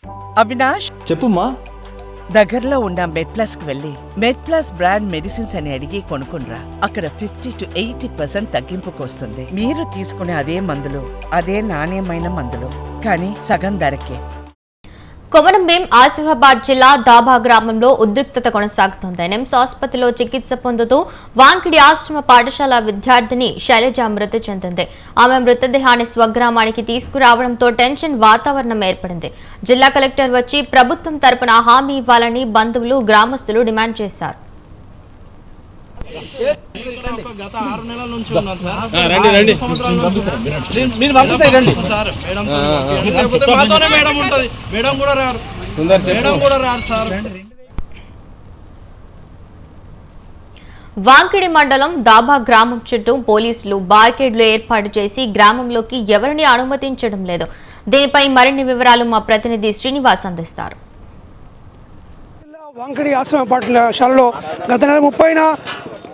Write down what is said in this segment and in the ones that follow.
అవినాష్, చెప్పుమ్మా. దగ్గరలో ఉన్న మెడ్ప్లస్కి వెళ్ళి మెడ్ప్లస్ బ్రాండ్ మెడిసిన్స్ అని అడిగి కొనుక్కునరా. అక్కడ 50 to 80% తగ్గింపుకు వస్తుంది. మీరు తీసుకునే అదే మందులు, అదే నాణ్యమైన మందులు, కానీ సగం ధరకే. కొమరంభీం ఆసిఫాబాద్ జిల్లా దాబా గ్రామంలో ఉద్రిక్తత కొనసాగుతోంది. నిమ్స్ ఆసుపత్రిలో చికిత్స పొందుతూ వాంకిడి ఆశ్రమ పాఠశాల విద్యార్థిని శైలజ మృతి చెందింది. ఆమె మృతదేహాన్ని స్వగ్రామానికి తీసుకురావడంతో టెన్షన్ వాతావరణం ఏర్పడింది. జిల్లా కలెక్టర్ వచ్చి ప్రభుత్వం తరపున హామీ ఇవ్వాలని బంధువులు, గ్రామస్తులు డిమాండ్ చేశారు. గత 6 నెలల నుంచి ఉన్నాను సార్. మాతోనే మేడం ఉంటుంది, మేడం కూడా రారు సార్. వాంకిడి మండలం దాబా గ్రామం చుట్టూ పోలీసులు బార్కెడ్లు ఏర్పాటు చేసి గ్రామంలోకి ఎవరిని అనుమతించడం లేదు. దీనిపై మరిన్ని వివరాలు మా ప్రతినిధి శ్రీనివాస్ అందిస్తారు. వాంకిడి ఆశ్రమ పాఠశాలలో గత నెల 30న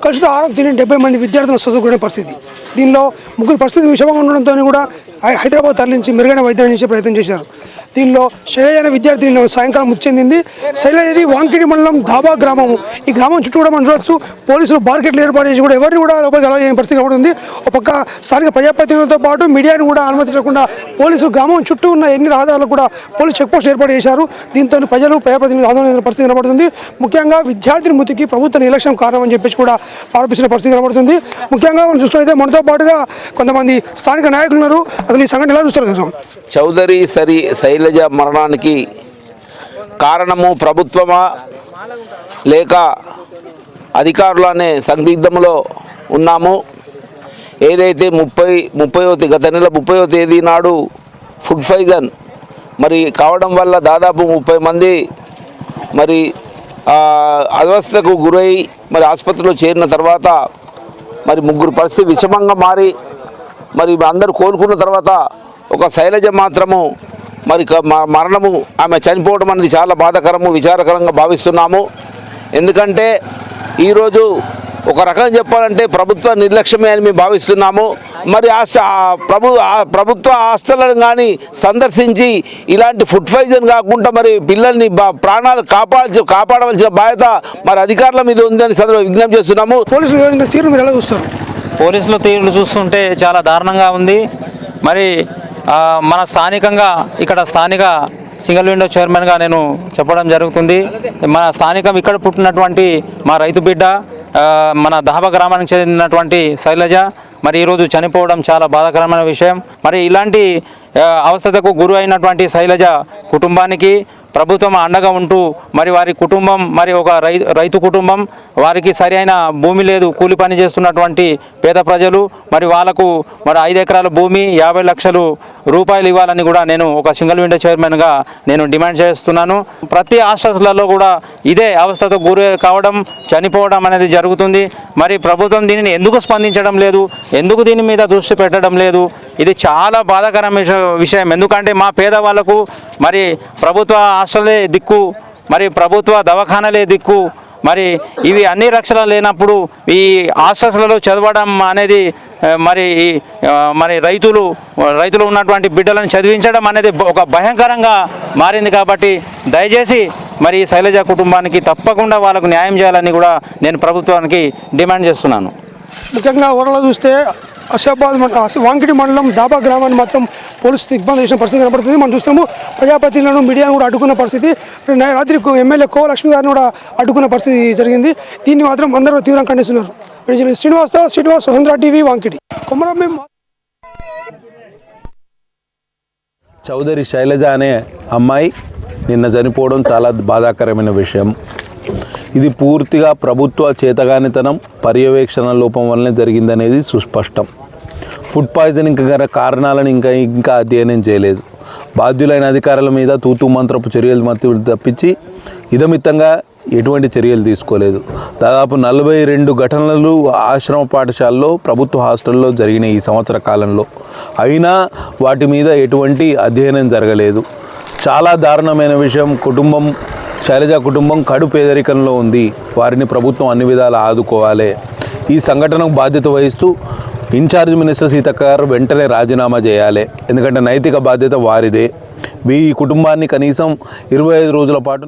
కలుషిత ఆహారం తిని 70 మంది విద్యార్థులను చదువుకునే పరిస్థితి. దీనిలో 3 పరిస్థితి విషమంగా ఉండడంతో కూడా హైదరాబాద్ తరలించి మెరుగైన వైద్యం అందించే ప్రయత్నం చేశారు. దీనిలో శైలజ అనే విద్యార్థిని సాయంకాలం మృతి చెందింది. శైలజది వాంకిడి మండలం దాబా గ్రామం. ఈ గ్రామం చుట్టూ కూడా మనం చూడవచ్చు పోలీసులు బార్కెట్లు ఏర్పాటు చేసి కూడా ఎవరిని కూడా లోపలికి అలౌ చేయని పరిస్థితి కనబడుతుంది. ఒక పక్క స్థానిక ప్రజాప్రతినిధులతో పాటు మీడియాను కూడా అనుమతించకుండా పోలీసులు గ్రామం చుట్టూ ఉన్న ఎన్ని రహదారులకు కూడా పోలీసు చెక్పోస్ట్ ఏర్పాటు చేశారు. దీంతో ప్రజలు ప్రజాప్రతినిధులు ఆందోళన పరిస్థితి కనబడుతుంది. ముఖ్యంగా విద్యార్థిని మృతికి ప్రభుత్వ నిర్లక్ష్యం కారణం అని చెప్పేసి కూడా ఆరోపిస్తున్న పరిస్థితి కనబడుతుంది. ముఖ్యంగా మనం చూసుకున్నైతే మనతో పాటుగా కొంతమంది స్థానిక నాయకులు ఉన్నారు. అసలు ఈ సంఘటన ఎలా చూస్తారు? చౌదరి శైలజ మరణానికి కారణము ప్రభుత్వమా లేక అధికారులు అనే సందిగ్ధంలో ఉన్నాము. ఏదైతే గత నెల 30వ తేదీ నాడు ఫుడ్ పాయిజన్ మరి కావడం వల్ల దాదాపు 30 మంది మరి అస్వస్థతకు గురై మరి ఆసుపత్రిలో చేరిన తర్వాత మరి 3 పరిస్థితి విషమంగా మారి మరి అందరూ కోలుకున్న తర్వాత ఒక శైలజ మాత్రము మరి మరణము, ఆమె చనిపోవడం అనేది చాలా బాధాకరము, విచారకరంగా భావిస్తున్నాము. ఎందుకంటే ఈరోజు ఒక రకంగా చెప్పాలంటే ప్రభుత్వ నిర్లక్ష్యమే అని మేము భావిస్తున్నాము. మరి ప్రభుత్వ హాస్టళ్లను కానీ సందర్శించి ఇలాంటి ఫుడ్ పాయిజన్ కాకుండా మరి పిల్లల్ని ప్రాణాలు కాపాడవలసిన బాధ్యత మరి అధికారుల మీద ఉందని విజ్ఞప్తి చేస్తున్నాము. పోలీసుల తీరును చూస్తుంటే చాలా దారుణంగా ఉంది. మరి మన ఇక్కడ స్థానిక సింగిల్ విండో చైర్మన్గా నేను చెప్పడం జరుగుతుంది. మన స్థానికం ఇక్కడ పుట్టినటువంటి మా రైతు బిడ్డ మన దాబా గ్రామానికి చెందినటువంటి శైలజ మరి ఈరోజు చనిపోవడం చాలా బాధాకరమైన విషయం. మరి ఇలాంటి అవస్థకు గురి అయినటువంటి శైలజ కుటుంబానికి ప్రభుత్వం అండగా ఉంటూ మరి వారి కుటుంబం మరి ఒక రైతు కుటుంబం, వారికి సరైన భూమి లేదు, కూలి పని చేస్తున్నటువంటి పేద ప్రజలు మరి వాళ్ళకు మరి 5 ఎకరాల భూమి 50 లక్షల రూపాయలు ఇవ్వాలని కూడా నేను ఒక సింగిల్ విండో చైర్మన్గా నేను డిమాండ్ చేస్తున్నాను. ప్రతి హాస్టల్లలో కూడా ఇదే అవస్థతో గురి కావడం, చనిపోవడం అనేది జరుగుతుంది. మరి ప్రభుత్వం దీనిని ఎందుకు స్పందించడం లేదు, ఎందుకు దీని మీద దృష్టి పెట్టడం లేదు? ఇది చాలా బాధాకరమైన విషయం. ఎందుకంటే మా పేదవాళ్లకు మరి ప్రభుత్వ హాస్టలే దిక్కు, మరి ప్రభుత్వ దవాఖానలే దిక్కు. మరి ఇవి అన్ని రక్షణ లేనప్పుడు ఈ హాస్టల్స్లలో చదవడం అనేది మరి రైతులు ఉన్నటువంటి బిడ్డలను చదివించడం అనేది ఒక భయంకరంగా మారింది. కాబట్టి దయచేసి మరి శైలజ కుటుంబానికి తప్పకుండా వాళ్ళకు న్యాయం చేయాలని కూడా నేను ప్రభుత్వానికి డిమాండ్ చేస్తున్నాను. ముఖ్యంగా ఊరలో చూస్తే వాంకిడి మండలం దాబా గ్రామాన్ని మాత్రం పోలీసు దిగ్బంధం చేసిన పరిస్థితి కనబడుతుంది. మనం చూస్తాము ప్రజాప్రతినిధులను, మీడియాను కూడా అడ్డుకున్న పరిస్థితి. రాత్రి ఎమ్మెల్యే కోలక్ష్మి గారిని కూడా అడ్డుకున్న పరిస్థితి జరిగింది. దీన్ని మాత్రం అందరూ తీవ్రంగా ఖండిస్తున్నారు. శ్రీనివాస్ స్వతంత్ర టీవీ వాంకిడి. కొమరంభీం. చౌదరి శైలజ అనే అమ్మాయి నిన్న చనిపోవడం చాలా బాధాకరమైన విషయం. ఇది పూర్తిగా ప్రభుత్వ చేతగానితనం, పర్యవేక్షణ లోపం వల్లనే జరిగిందనేది సుస్పష్టం. ఫుడ్ పాయిజనింగ్ కారణాలను ఇంకా అధ్యయనం చేయలేదు. బాధ్యులైన అధికారుల మీద తూతూ మంత్రపు చర్యలు తప్పించి ఇదమిత్తంగా ఎటువంటి చర్యలు తీసుకోలేదు. దాదాపు 42 ఘటనలు ఆశ్రమ పాఠశాలలో, ప్రభుత్వ హాస్టల్లో జరిగినాయి ఈ సంవత్సర కాలంలో. అయినా వాటి మీద ఎటువంటి అధ్యయనం జరగలేదు. చాలా దారుణమైన విషయం. శైలజ కుటుంబం కడు పేదరికంలో ఉంది. వారిని ప్రభుత్వం అన్ని విధాలా ఆదుకోవాలి. ఈ సంఘటనకు బాధ్యత వహిస్తూ ఇన్ఛార్జ్ మినిస్టర్ సీతక్క గారు వెంటనే రాజీనామా చేయాలి. ఎందుకంటే నైతిక బాధ్యత వారిదే. మీ కుటుంబాన్ని కనీసం 25 రోజుల పాటు